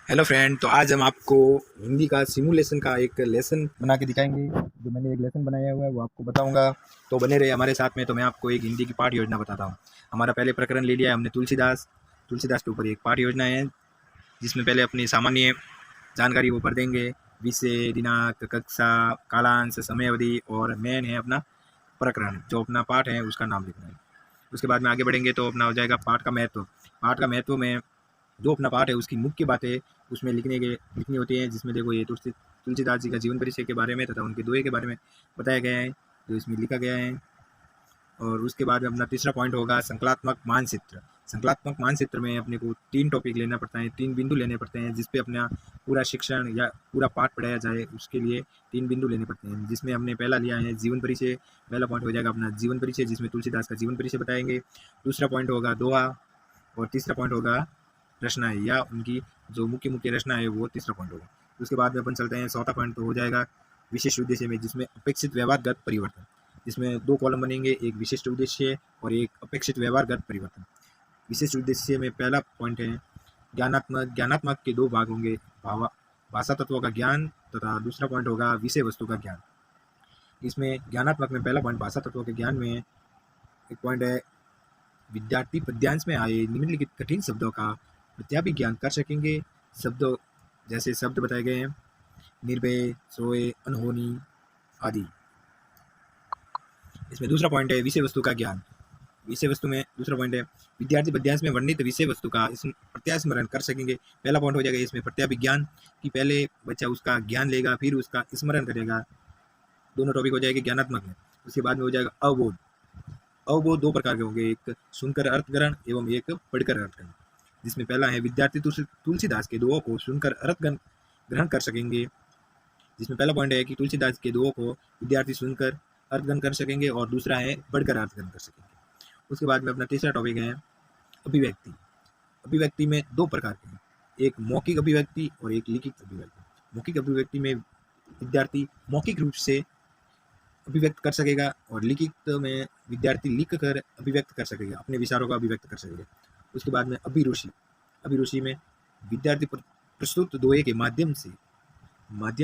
Hello friend, तो आज हम आपको हिंदी का सिमुलेशन का एक लेसन बना के दिखाएंगे। जो मैंने एक लेसन बनाया हुआ है वो आपको बताऊंगा, तो बने रहे हमारे साथ में। तो मैं आपको एक हिंदी की पाठ योजना बताता हूँ। हमारा पहले प्रकरण ले लिया है हमने तुलसीदास के ऊपर एक पाठ योजना है, जिसमें पहले अपनी सामान्य जानकारी वो पढ़ देंगे। विषय, दिनांक, कक्षा, कालांश, समय अवधि, और मेन है अपना प्रकरण, जो अपना पाठ है उसका नाम लिखना है। उसके बाद में आगे बढ़ेंगे तो अपना हो जाएगा पाठ का महत्व। पाठ का महत्व में जो अपना पाठ है उसकी मुख्य बातें उसमें लिखनी होती हैं, जिसमें देखो ये तुलसीदास जी का जीवन परिचय के बारे में तथा उनके दोहे के बारे में बताया गया है, जो इसमें लिखा गया है। और उसके बाद में अपना तीसरा पॉइंट होगा संकलात्मक मानचित्र। संकलात्मक मानचित्र में अपने को 3 टॉपिक लेना पड़ता है, 3 बिंदु लेने पड़ते हैं, जिसपे अपना पूरा शिक्षण या पूरा पाठ पढ़ाया जाए। उसके लिए 3 बिंदु लेने पड़ते हैं, जिसमें हमने पहला लिया है जीवन परिचय। पहला पॉइंट हो जाएगा अपना जीवन परिचय, जिसमें तुलसीदास का जीवन परिचय बताएंगे। दूसरा पॉइंट होगा दोहा, और तीसरा पॉइंट होगा रचना है, या उनकी जो मुख्य मुख्य रचना है वो तीसरा पॉइंट होगा। उसके बाद में अपन चलते हैं चौथा पॉइंट, तो हो जाएगा विशिष्ट उद्देश्य में, जिसमें अपेक्षित व्यवहारगत परिवर्तन। जिसमें 2 कॉलम बनेंगे, एक विशिष्ट उद्देश्य और एक अपेक्षित व्यवहारगत परिवर्तन। विशिष्ट उद्देश्य में पहला पॉइंट है ज्ञानात्मक। ज्ञानात्मक के 2 भाग होंगे, भाषा तत्वों का ज्ञान तथा दूसरा पॉइंट होगा विषय वस्तु का ज्ञान। इसमें ज्ञानात्मक में पहला पॉइंट भाषा तत्वों के ज्ञान में एक पॉइंट है विद्यार्थी पद्यांश में आए निम्नलिखित कठिन शब्दों का प्रत्याभिज्ञान कर सकेंगे। शब्दों जैसे शब्द बताए गए हैं निर्भय, सोए, अनहोनी आदि। इसमें दूसरा पॉइंट है विषय वस्तु का ज्ञान। विषय वस्तु में दूसरा पॉइंट है विद्यार्थी पद्यांश में वर्णित विषय वस्तु का प्रत्यास्मरण कर सकेंगे। पहला पॉइंट हो जाएगा इसमें प्रत्याभिज्ञान, कि पहले बच्चा उसका ज्ञान लेगा फिर उसका स्मरण करेगा। दोनों टॉपिक हो जाएंगे ज्ञानात्मक में। उसके बाद में हो जाएगा अवबोध। अवबोध 2 प्रकार के होंगे, एक सुनकर अर्थग्रहण एवं एक पढ़कर अर्थग्रहण। जिसमें पहला है विद्यार्थी तुलसीदास के दोहों को सुनकर अर्थ ग्रहण कर सकेंगे। जिसमें पहला पॉइंट है कि तुलसीदास के दोहों को विद्यार्थी सुनकर अर्थ ग्रहण कर सकेंगे, और दूसरा है पढ़कर अर्थ ग्रहण कर सकेंगे। उसके बाद में अपना तीसरा टॉपिक है अभिव्यक्ति। अभिव्यक्ति में 2 प्रकार के हैं, एक मौखिक अभिव्यक्ति और एक लिखित अभिव्यक्ति। मौखिक अभिव्यक्ति में विद्यार्थी मौखिक रूप से अभिव्यक्त कर सकेगा, और लिखित में विद्यार्थी लिख कर अभिव्यक्त कर सकेगा, अपने विचारों का अभिव्यक्त कर सकेगा। उसके बाद में अभिरुचि। अभिरुचि में विद्यार्थी प्रस्तुत दोहे के माध्यम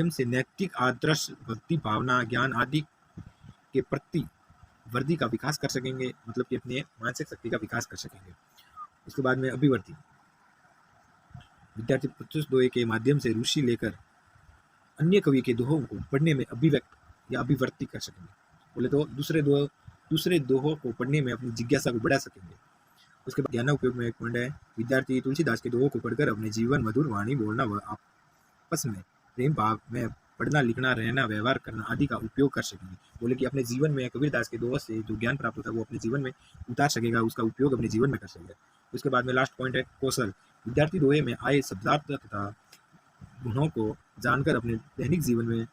से नैतिक आदर्श, भक्ति भावना, ज्ञान आदि के प्रति वृद्धि का विकास कर सकेंगे, मतलब कि अपने मानसिक शक्ति का विकास कर सकेंगे। उसके बाद में अभिवृत्ति। विद्यार्थी प्रस्तुत दोहे के माध्यम से रुचि लेकर अन्य कवि के दोहों को पढ़ने में अभिव्यक्त या अभिवृत्ति कर सकेंगे। बोले तो दूसरे दोहों को पढ़ने में अपनी जिज्ञासा को बढ़ा सकेंगे। उसके बाद ज्ञान उपयोग में एक पॉइंट है विद्यार्थी तुलसीदास के दोहों को पढ़कर अपने जीवन मधुर वाणी बोलना व आपस में प्रेम भाव में पढ़ना, लिखना, रहना, व्यवहार करना आदि का उपयोग कर सकेंगे। बोले कि अपने जीवन में कबीरदास के दोहों से जो ज्ञान प्राप्त होता है वो अपने जीवन में उतार सकेगा, उसका उपयोग अपने जीवन में कर सकेगा। उसके बाद में लास्ट पॉइंट है कौशल। विद्यार्थी दोहे में आए शब्दार्थ तथा गुणों को जानकर अपने दैनिक जीवन में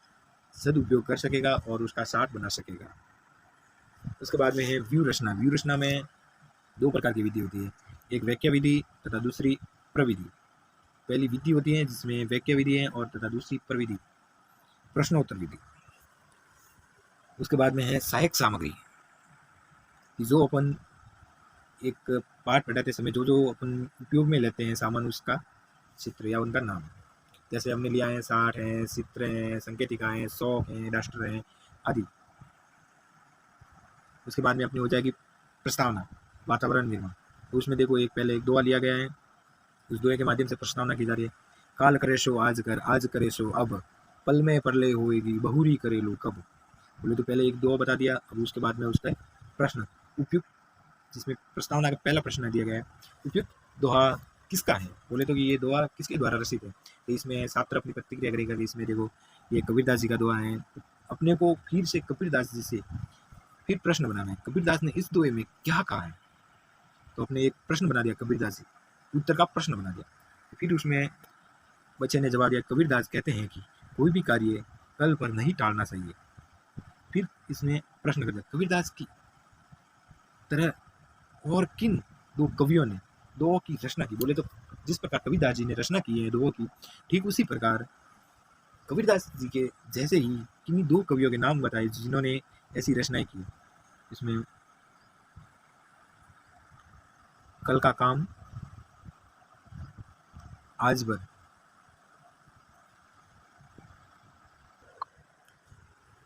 सदुपयोग कर सकेगा और उसका साथ बना सकेगा। उसके बाद में है व्यू रचना। व्यू रचना में 2 प्रकार की विधि होती है, एक वाक्य विधि तथा दूसरी प्रविधि। पहली विधि होती है जिसमें वाक्य विधि है, और तथा दूसरी प्रविधि प्रश्नोत्तर विधि। उसके बाद में है सहायक सामग्री, कि जो अपन एक पाठ पढ़ाते समय जो जो अपन उपयोग में लेते हैं सामान, उसका चित्र या उनका नाम। जैसे हमने लिया है साठ है, चित्र है, संकेतिका है, शौक है, राष्ट्र है आदि। उसके बाद में अपनी हो जाएगी प्रस्तावना, वातावरण निर्माण। तो उसमें देखो एक पहले एक दोहा लिया गया है, उस दोहे के माध्यम से प्रस्तावना की जा रही है। काल करे सो आज कर, आज करे सो अब, पल में परले होएगी बहुरी करे लो कब। बोले तो पहले एक दोहा बता दिया, अब उसके बाद में उसका प्रश्न उपयुक्त, जिसमें प्रस्तावना का पहला प्रश्न दिया गया है उपयुक्त दोहा किसका है। बोले तो कि ये दोहा किसके द्वारा रचित है। तो इसमें छात्र अपनी प्रतिक्रिया करेगा कि इसमें देखो ये कबीरदास जी का दोहा है। अपने को फिर से कबीरदास जी से फिर प्रश्न बनाना है, कबीरदास ने इस दोहे में क्या कहा है। तो अपने एक प्रश्न बना दिया कबीरदास जी, उत्तर का प्रश्न बना दिया। फिर उसमें बच्चे ने जवाब दिया कबीरदास कहते हैं कि कोई भी कार्य कल पर नहीं टालना चाहिए। फिर इसने प्रश्न कर दिया कबीरदास की तरह और किन 2 कवियों ने दोहों की रचना की। बोले तो जिस प्रकार कबीरदास जी ने रचना की है दोहों की, ठीक उसी प्रकार कबीरदास जी के जैसे ही किन्हीं 2 कवियों के नाम बताए जिन्होंने ऐसी रचनाएं की। इसमें कल का काम आज भर,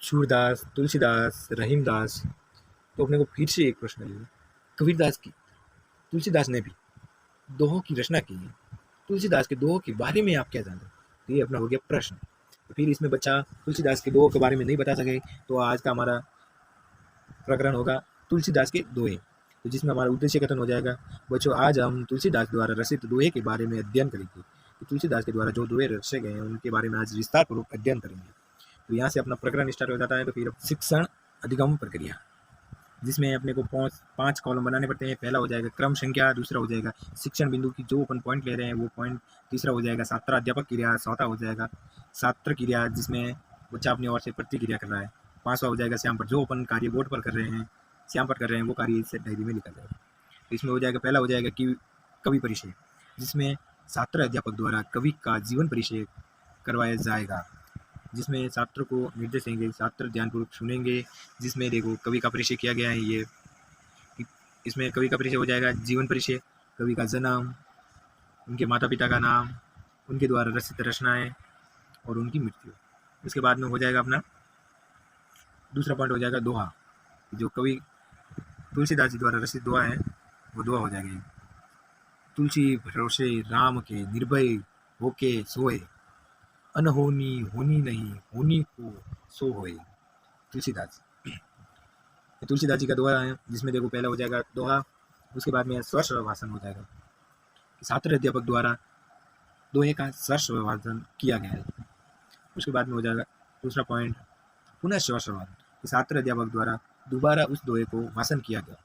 सूरदास, तुलसीदास, रहीमदास। तो अपने को फिर से एक प्रश्न लेना, कबीरदास की तुलसीदास ने भी दोहों की रचना की है, तुलसीदास के दोहों के बारे में आप क्या जानते हैं? तो ये अपना हो गया प्रश्न। तो फिर इसमें बच्चा तुलसीदास के दोहों के बारे में नहीं बता सके तो आज का हमारा प्रकरण होगा तुलसीदास के दोहे, तो जिसमें हमारा उद्देश्य कथन हो जाएगा। बच्चों आज हम तुलसीदास द्वारा रचित दोहे के बारे में अध्ययन करेंगे कि तुलसीदास के द्वारा जो दोहे रचे गए हैं उनके बारे में आज विस्तार पूर्वक अध्ययन करेंगे। तो यहाँ से अपना प्रकरण स्टार्ट हो जाता है। तो फिर शिक्षण अधिगम प्रक्रिया, जिसमें अपने को पांच कॉलम बनाने पड़ते हैं। पहला हो जाएगा क्रम संख्या, दूसरा हो जाएगा शिक्षण बिंदु की जो अपन पॉइंट ले रहे हैं वो पॉइंट, तीसरा हो जाएगा छात्राध्यापक क्रिया, चौथा हो जाएगा छात्र क्रिया जिसमें बच्चा अपनी ओर से प्रतिक्रिया कर रहा है, पांचवा हो जाएगा श्याम पर जो अपन कार्य बोर्ड पर कर रहे हैं, श्याम पर कर रहे हैं वो कार्य इससे डायरी में लिखा जाएगा। तो इसमें हो जाएगा पहला हो जाएगा कि कवि परिचय, जिसमें छात्र अध्यापक द्वारा कवि का जीवन परिचय करवाया जाएगा, जिसमें छात्र को निर्देश देंगे, छात्र ध्यानपूर्वक सुनेंगे, जिसमें देखो कवि का परिचय किया गया है। ये इसमें कवि का परिचय हो जाएगा जीवन परिचय, कवि का जन्म, उनके माता पिता का नाम, उनके द्वारा रचित रचनाएं और उनकी मृत्यु। उसके बाद में हो जाएगा अपना दूसरा पॉइंट हो जाएगा दोहा, जो कवि तुलसीदास जी द्वारा रचित दोहा है वो दोहा हो जाएगा। तुलसी भरोसे राम के निर्भय होके सोए, अनहोनी होनी नहीं होनी को सो होए। तुलसीदास तुलसीदास जी का दोहा है, जिसमें देखो पहला हो जाएगा दोहा, उसके बाद में स्वर भाषण हो जाएगा। छात्र अध्यापक द्वारा दोहे का स्वर भाषण किया गया है। उसके बाद में हो जाएगा दूसरा पॉइंट पुनः स्वर भाषण, छात्र अध्यापक द्वारा दोबारा उस दोहे को भाषण किया गया।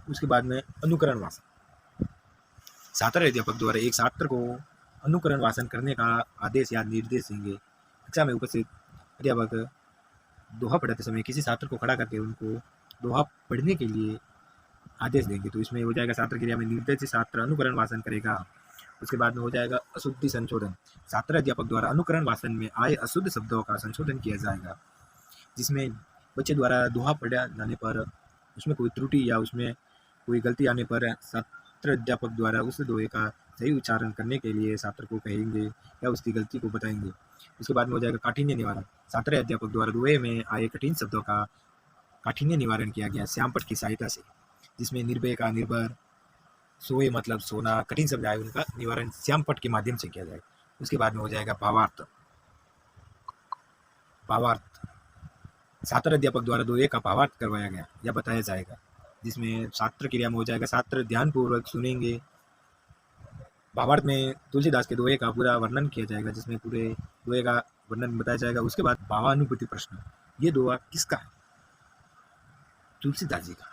उसके बाद में अनुकरण भाषण, छात्र अध्यापक द्वारा एक छात्र को अनुकरण भाषण करने का आदेश या निर्देश देंगे। कक्षा में उपस्थित अध्यापक दोहा पढ़ते समय किसी छात्र को खड़ा करके उनको दोहा पढ़ने के लिए आदेश देंगे। तो इसमें हो जाएगा छात्र क्रिया में निर्देशित छात्र अनुकरण भाषण करेगा। उसके बाद में हो जाएगा अशुद्धि संशोधन, छात्र अध्यापक द्वारा अनुकरण भाषण में आए अशुद्ध शब्दों का संशोधन किया जाएगा, जिसमें बच्चे द्वारा दोहा पढ़ा जाने पर उसमें कोई त्रुटि या उसमें कोई गलती आने पर छात्र अध्यापक द्वारा उस दोहे का सही उच्चारण करने के लिए छात्र को कहेंगे या उसकी गलती को बताएंगे। उसके बाद में हो जाएगा काठिन्य निवारण, छात्र अध्यापक द्वारा दोहे में आए कठिन शब्दों का काठिन्य निवारण किया गया श्यामपट की सहायता से, जिसमें निर्भय का निर्भर, सोए मतलब सोना, कठिन शब्द आए उनका निवारण श्यामपट के माध्यम से किया जाएगा। उसके बाद में हो जाएगा भावार्थ, छात्र अध्यापक द्वारा दोहे का भावार्थ करवाया गया या बताया जाएगा, जिसमें छात्र क्रिया में हो जाएगा छात्र ध्यानपूर्वक सुनेंगे। भावार्थ में तुलसीदास के दोहे का पूरा वर्णन किया जाएगा, जिसमें पूरे दोहे का वर्णन बताया जाएगा। उसके बाद भावानुभूति प्रश्न, ये दोहा किसका है? तुलसीदास जी का।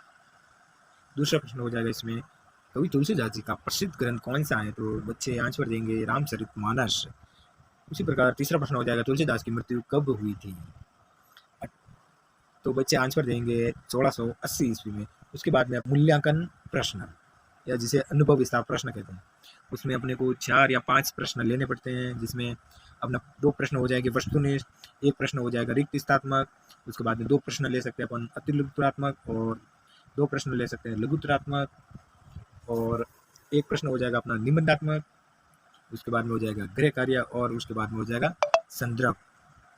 दूसरा प्रश्न हो जाएगा इसमें कवि तुलसीदास जी का प्रसिद्ध ग्रंथ कौन सा है? तो बच्चे आंसर देंगे रामचरितमानस। उसी प्रकार तीसरा प्रश्न हो जाएगा तुलसीदास की मृत्यु कब हुई थी? तो बच्चे आंसर देंगे 1680 ईस्वी में। उसके बाद में मूल्यांकन प्रश्न या जिसे अनुभव विस्तार प्रश्न कहते हैं, उसमें अपने को 4 या 5 प्रश्न लेने पड़ते हैं, जिसमें अपना 2 प्रश्न हो जाएंगे वस्तुनिष्ठ, 1 प्रश्न हो जाएगा रिक्तस्थात्मक, उसके बाद में 2 प्रश्न ले सकते हैं अपन अतिलघुत्तरात्मक और 2 प्रश्न ले सकते हैं लघुत्तरात्मक, और 1 प्रश्न हो जाएगा अपना निबंधात्मक, उसके बाद में हो जाएगा गृह कार्य और उसके बाद में हो जाएगा संदर्भ।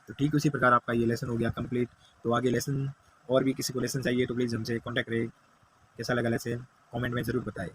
तो ठीक उसी प्रकार आपका ये लेसन हो गया कंप्लीट। तो आगे लेसन और भी किसी को लेसन चाहिए तो प्लीज़ हमसे कॉन्टैक्ट रहे। कैसा लगा लेसन कमेंट में ज़रूर बताएं।